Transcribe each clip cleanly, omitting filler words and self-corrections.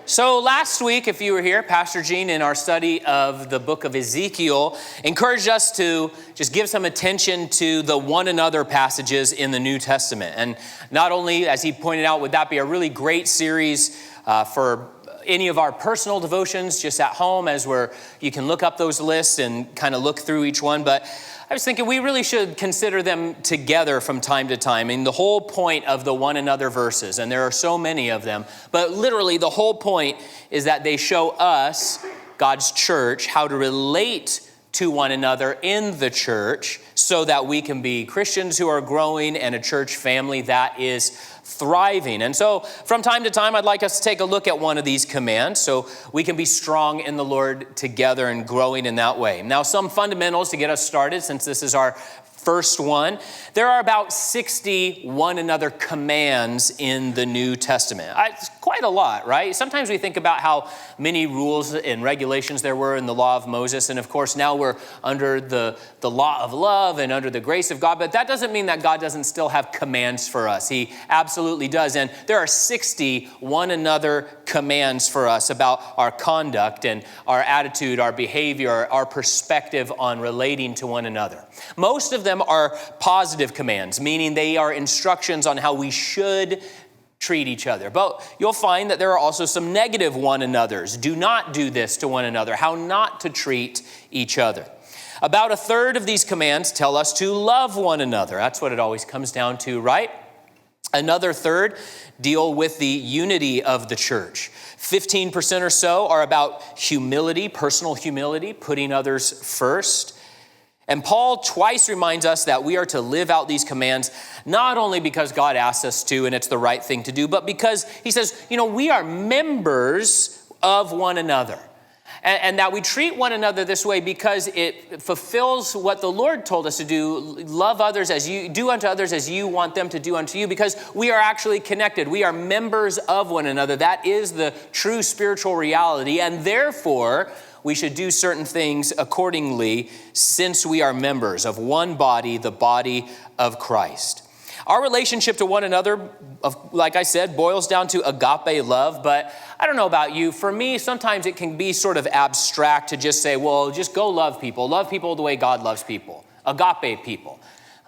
So last week, if you were here, Pastor Gene, in our study of the book of Ezekiel, encouraged us to just give some attention to the one another passages in the New Testament. And not only, as he pointed out, would that be a really great series for any of our personal devotions just at home, as you can look up those lists and kind of look through each one, but I was thinking we really should consider them together from time to time. I mean, the whole point of the one another verses, and there are so many of them, but literally the whole point is that they show us, God's church, how to relate to one another in the church so that we can be Christians who are growing and a church family that is thriving. And so from time to time, I'd like us to take a look at one of these commands so we can be strong in the Lord together and growing in that way. Now, some fundamentals to get us started, since this is our first one. There are about 60 one another commands in the New Testament. It's quite a lot, right? Sometimes we think about how many rules and regulations there were in the law of Moses. And of course, now we're under the law of love and under the grace of God. But that doesn't mean that God doesn't still have commands for us. He absolutely does. And there are 60 one another commands for us about our conduct and our attitude, our behavior, our perspective on relating to one another. Most of them are positive commands, meaning they are instructions on how we should treat each other. But you'll find that there are also some negative one another's. Do not do this to one another, how not to treat each other. About a third of these commands tell us to love one another. That's what it always comes down to, right? Another third deal with the unity of the church. 15% or so are about humility, personal humility, putting others first. And Paul twice reminds us that we are to live out these commands, not only because God asks us to and it's the right thing to do, but because he says, we are members of one another. And that we treat one another this way because it fulfills what the Lord told us to do. Love others as you do unto others as you want them to do unto you, because we are actually connected. We are members of one another. That is the true spiritual reality. And therefore, we should do certain things accordingly, since we are members of one body, the body of Christ. Our relationship to one another, like I said, boils down to agape love. But I don't know about you. For me, sometimes it can be sort of abstract to just say, well, just go love people. Love people the way God loves people. Agape people.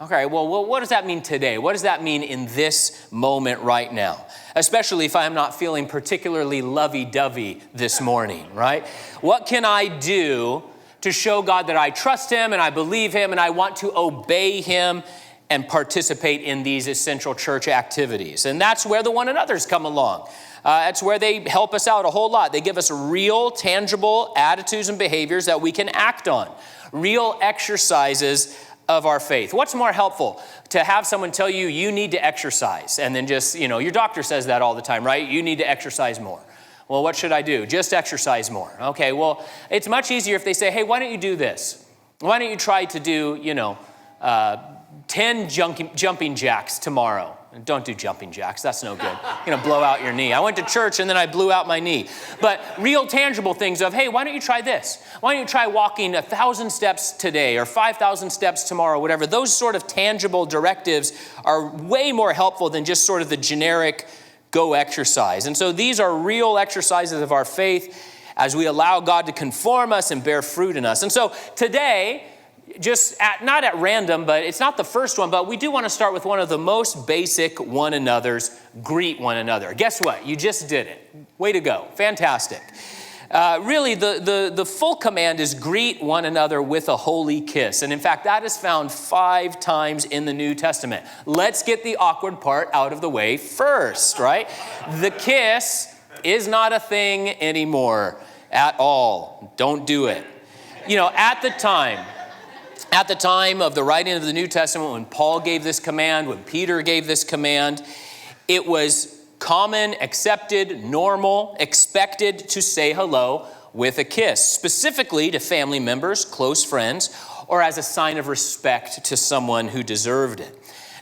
Okay, well, what does that mean today? What does that mean in this moment right now? Especially if I'm not feeling particularly lovey-dovey this morning, right? What can I do to show God that I trust him and I believe him and I want to obey him and participate in these essential church activities? And that's where the one another's come along. That's where they help us out a whole lot. They give us real, tangible attitudes and behaviors that we can act on. Real exercises of our faith. What's more helpful? To have someone tell you, you need to exercise, and then just, your doctor says that all the time, right? You need to exercise more. Well, what should I do? Just exercise more. Okay, well, it's much easier if they say, hey, why don't you do this? Why don't you try to do, 10 jumping jacks tomorrow? Don't do jumping jacks. That's no good. You're going to blow out your knee. I went to church and then I blew out my knee. But real tangible things of, hey, why don't you try this? Why don't you try walking 1,000 steps today or 5,000 steps tomorrow, whatever. Those sort of tangible directives are way more helpful than just sort of the generic go exercise. And so these are real exercises of our faith as we allow God to conform us and bear fruit in us. And so today, not at random, but it's not the first one, but we do want to start with one of the most basic one another's, greet one another. Guess what? You just did it. Way to go. Fantastic. Really, the full command is greet one another with a holy kiss. And in fact, that is found 5 times in the New Testament. Let's get the awkward part out of the way first, right? The kiss is not a thing anymore at all. Don't do it. At the time of the writing of the New Testament, when Paul gave this command, when Peter gave this command, it was common, accepted, normal, expected to say hello with a kiss, specifically to family members, close friends, or as a sign of respect to someone who deserved it.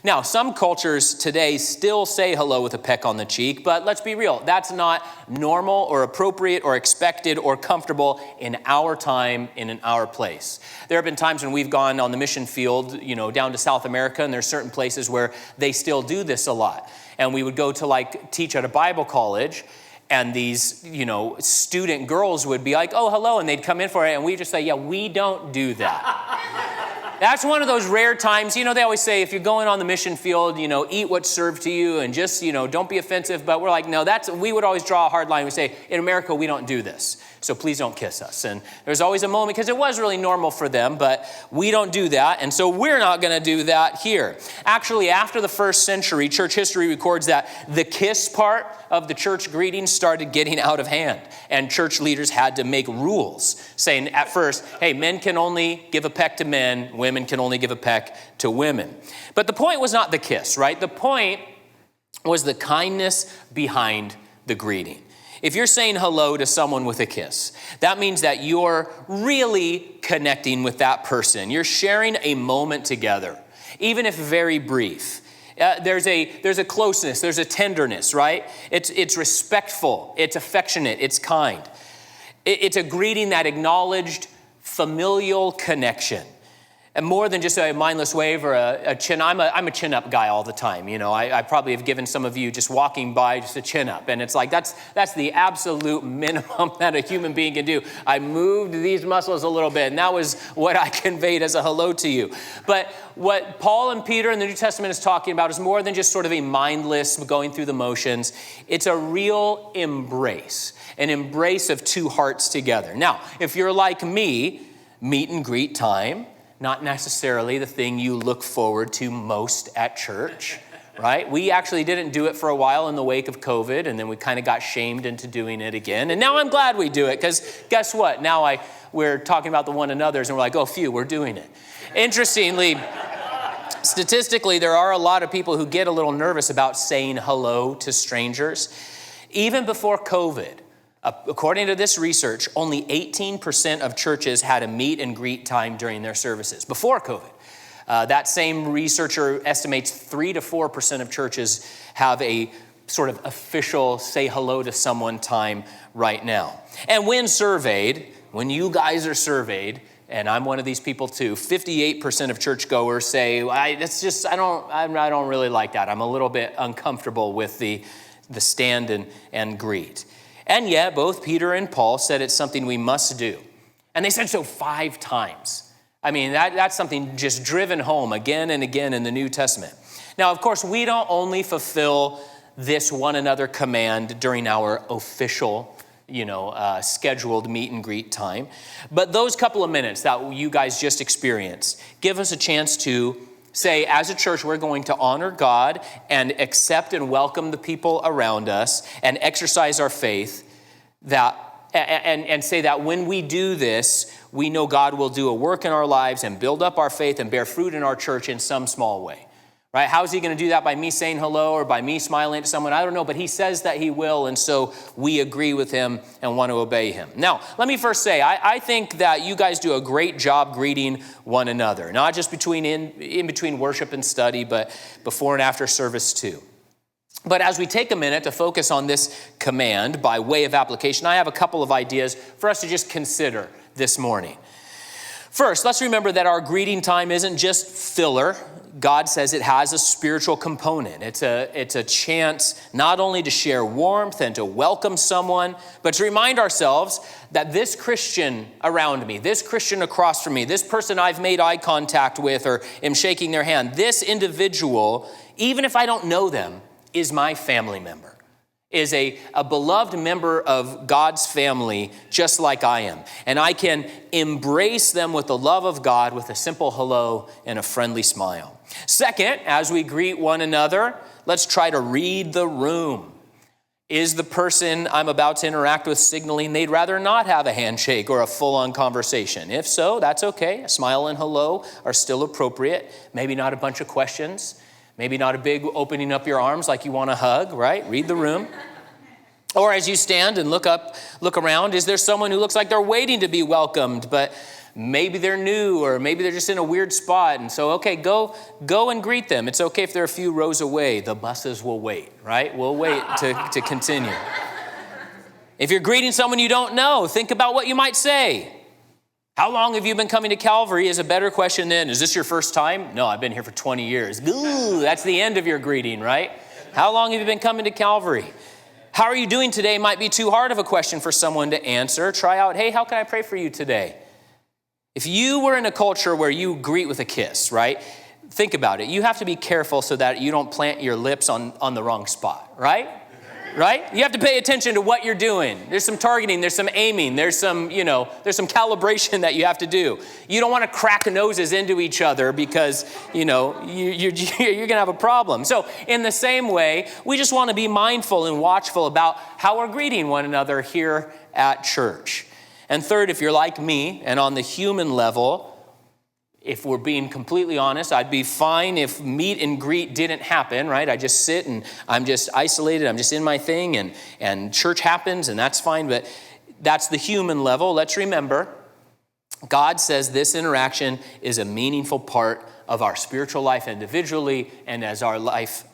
Now, some cultures today still say hello with a peck on the cheek, but let's be real. That's not normal or appropriate or expected or comfortable in our time and in our place. There have been times when we've gone on the mission field, down to South America, and there's certain places where they still do this a lot. And we would go to teach at a Bible college, And these, student girls would be like, oh, hello, and they'd come in for it, and we just say, yeah, we don't do that. That's one of those rare times, they always say, if you're going on the mission field, eat what's served to you, and just, don't be offensive. But we're like, no, we would always draw a hard line. We say, in America, we don't do this, so please don't kiss us. And there's always a moment, because it was really normal for them, but we don't do that, and so we're not going to do that here. Actually, after the first century, church history records that the kiss part of the church greetings started getting out of hand, and church leaders had to make rules saying at first, hey, men can only give a peck to men, women can only give a peck to women. But the point was not the kiss, right? The point was the kindness behind the greeting. If you're saying hello to someone with a kiss, that means that you're really connecting with that person. You're sharing a moment together, even if very brief. There's a closeness, there's a tenderness, right? It's respectful, it's affectionate, it's kind. It's a greeting that acknowledged familial connection. And more than just a mindless wave or a chin. I'm a chin up guy all the time. I probably have given some of you just walking by just a chin up. And it's like, that's the absolute minimum that a human being can do. I moved these muscles a little bit, and that was what I conveyed as a hello to you. But what Paul and Peter in the New Testament is talking about is more than just sort of a mindless going through the motions. It's a real embrace, an embrace of two hearts together. Now, if you're like me, meet and greet time, not necessarily the thing you look forward to most at church, right? We actually didn't do it for a while in the wake of COVID, and then we kind of got shamed into doing it again. And now I'm glad we do it, because guess what? Now we're talking about the one another's, and we're like, oh, phew, we're doing it. Interestingly, statistically, there are a lot of people who get a little nervous about saying hello to strangers. Even before COVID, according to this research, only 18% of churches had a meet and greet time during their services before COVID. That same researcher estimates 3 to 4% of churches have a sort of official say hello to someone time right now. And when you guys are surveyed, and I'm one of these people too, 58% of churchgoers say, I don't really like that. I'm a little bit uncomfortable with the stand and greet. And yet, both Peter and Paul said it's something we must do. And they said so 5 times. I mean, that's something just driven home again and again in the New Testament. Now, of course, we don't only fulfill this one another command during our official, scheduled meet and greet time. But those couple of minutes that you guys just experienced give us a chance to say, as a church, we're going to honor God and accept and welcome the people around us and exercise our faith and say that when we do this, we know God will do a work in our lives and build up our faith and bear fruit in our church in some small way. Right? How is he going to do that? By me saying hello or by me smiling at someone? I don't know, but he says that he will, and so we agree with him and want to obey him. Now, let me first say, I think that you guys do a great job greeting one another, not just in between worship and study, but before and after service too. But as we take a minute to focus on this command by way of application, I have a couple of ideas for us to just consider this morning. First, let's remember that our greeting time isn't just filler. God says it has a spiritual component. It's a chance not only to share warmth and to welcome someone, but to remind ourselves that this Christian around me, this Christian across from me, this person I've made eye contact with or am shaking their hand, this individual, even if I don't know them, is my family member, is a beloved member of God's family just like I am. And I can embrace them with the love of God with a simple hello and a friendly smile. Second, as we greet one another, let's try to read the room. Is the person I'm about to interact with signaling they'd rather not have a handshake or a full-on conversation? If so, that's okay. A smile and hello are still appropriate. Maybe not a bunch of questions. Maybe not a big opening up your arms like you want a hug, right? Read the room. Or as you stand and look around, is there someone who looks like they're waiting to be welcomed, but maybe they're new or maybe they're just in a weird spot. And so, okay, go and greet them. It's okay if they're a few rows away. The buses will wait, right? We'll wait to continue. If you're greeting someone you don't know, think about what you might say. How long have you been coming to Calvary is a better question than, is this your first time? No, I've been here for 20 years. Ooh, that's the end of your greeting, right? How long have you been coming to Calvary? How are you doing today might be too hard of a question for someone to answer. Try out, hey, how can I pray for you today? If you were in a culture where you greet with a kiss, right? Think about it. You have to be careful so that you don't plant your lips on the wrong spot, right? Right? You have to pay attention to what you're doing. There's some targeting, there's some aiming, there's some calibration that you have to do. You don't want to crack noses into each other because, you're going to have a problem. So in the same way, we just want to be mindful and watchful about how we're greeting one another here at church. And third, if you're like me and on the human level, if we're being completely honest, I'd be fine if meet and greet didn't happen, right? I just sit and I'm just isolated. I'm just in my thing and church happens and that's fine. But that's the human level. Let's remember, God says this interaction is a meaningful part of our spiritual life individually and as our life,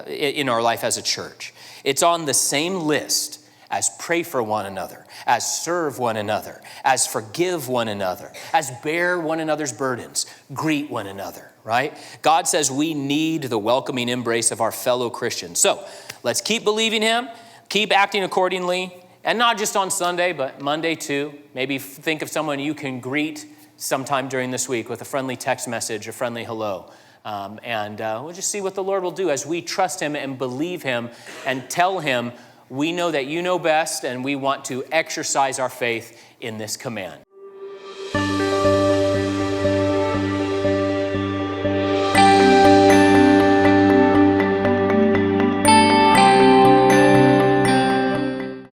in our life as a church. It's on the same list as pray for one another, as serve one another, as forgive one another, as bear one another's burdens, greet one another, right? God says we need the welcoming embrace of our fellow Christians. So let's keep believing him, keep acting accordingly, and not just on Sunday, but Monday too. Maybe think of someone you can greet sometime during this week with a friendly text message, a friendly hello. We'll just see what the Lord will do as we trust him and believe him and tell him, we know that you know best, and we want to exercise our faith in this command.